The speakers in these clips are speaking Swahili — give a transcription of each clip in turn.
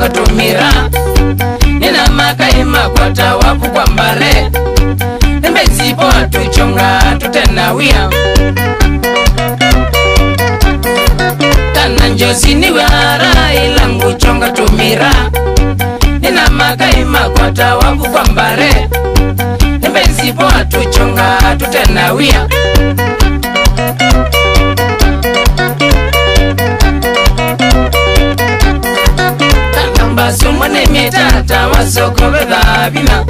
chonga tumira nina makaima kwata wapu kwa mbare nembezipo tuchonga tutenawia kana njozi ni wara ilangu chonga tumira nina makaima kwata wapu kwa mbare nembezipo tuchonga tutenawia Sumane mitata wasoko bedhabina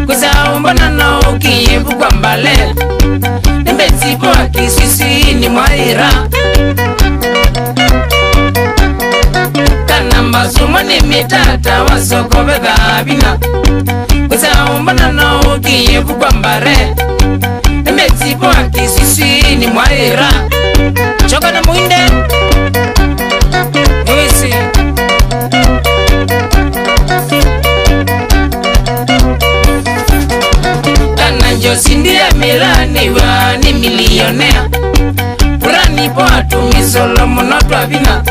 Kuzaombana na ukiyebu kwa mbale Nembezipo akisisi ni mwaira Kanamba sumane mitata wasoko bedhabina Kuzaombana na ukiyebu kwa mbale Nembezipo akisisi ni mwaira Choka na muinde Mwisi Sindia milani wa ni milionea Purani po atumi solo monoto avina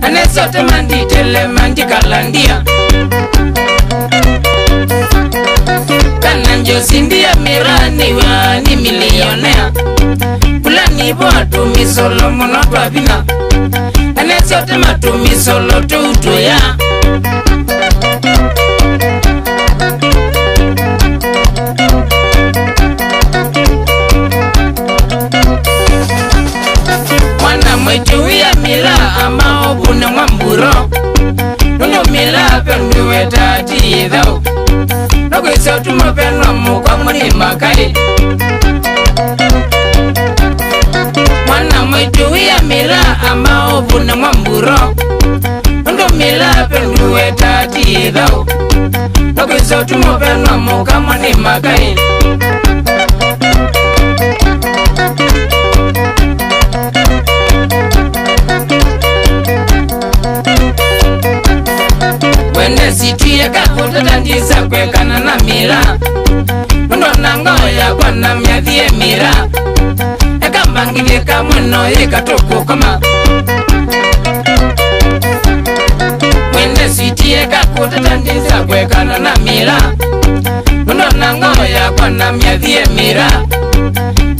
Anesote mandi tele mandi kalandia Kananjo sindia milani wa ni milionea Purani po atumi solo monoto avina Anesote matumi solo tutu ya Mwetu ya mila ama obuna mwamburo Nuno mila penduwe tati idhao Nogo isa utuma penwa mukwa mwani makai Mwana mwetu ya mila ama obuna mwamburo Nuno mila penduwe tati idhao Nogo isa utuma penwa mukwa mwani makai Wende situye kakuta tandisa kwekana na mira Mundo nangoya kwa na myadhie mira Eka mbangile kamweno yeka toko kama Wende situye kakuta tandisa kwekana na mira Mundo nangoya kwa na myadhie mira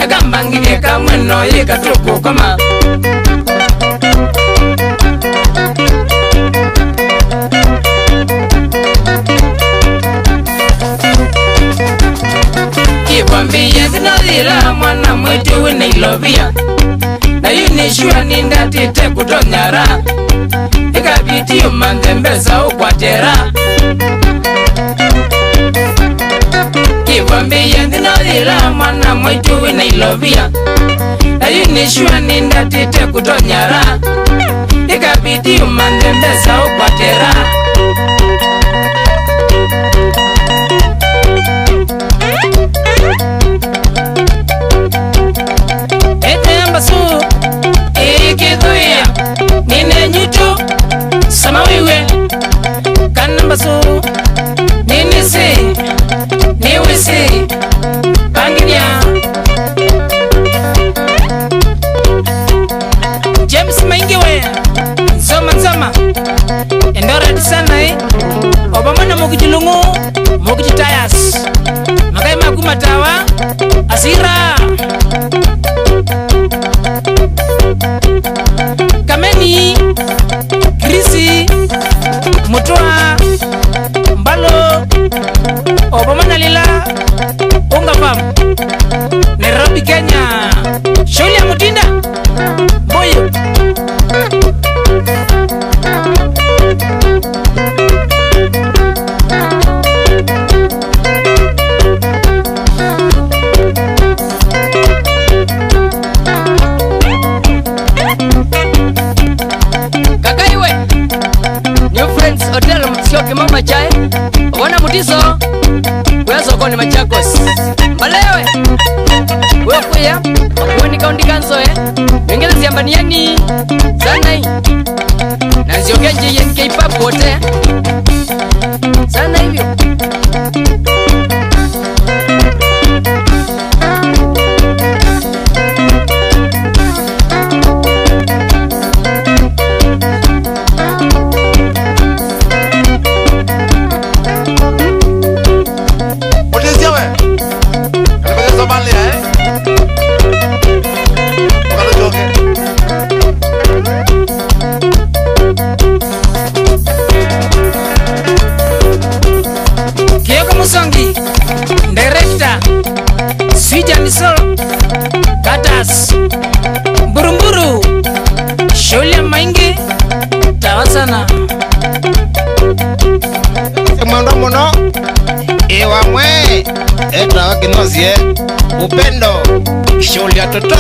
Eka mbangile kamweno yeka toko kama Kibwambiye zinodhira mwana mwetu wina ilovia Na yunishua nindatite kutonyara Ikabiti umandembeza ukwatera Kibwambiye zinodhira mwana mwetu wina ilovia Na yunishua nindatite kutonyara Ikabiti umandembeza ukwatera Ikidhuya nine nyutu sama wiwe kanambasu nini si niwe si panginia James maingiwe nzoma endora disanai obamana mukujilungu mukujitayas makai makumatawa asira Kameni, Krisi, Mutua, Mbalo, Obamana Lila, Ungapam, Nairobi, Kenya, Shulia Mutinda, Boyo. Mama chai, wana mutiso Wezo kone Machakos Mbalewe Wewe kuya Wani kaundi kanso Wengine siambaniani Sanai Nanziogenje yenke ipapu wote Sana hivyo Wiso Katas Burumburu Sholia Maingi Tawasana Mwando muno Iwa mwe Eta wakinozie Upendo Sholia toto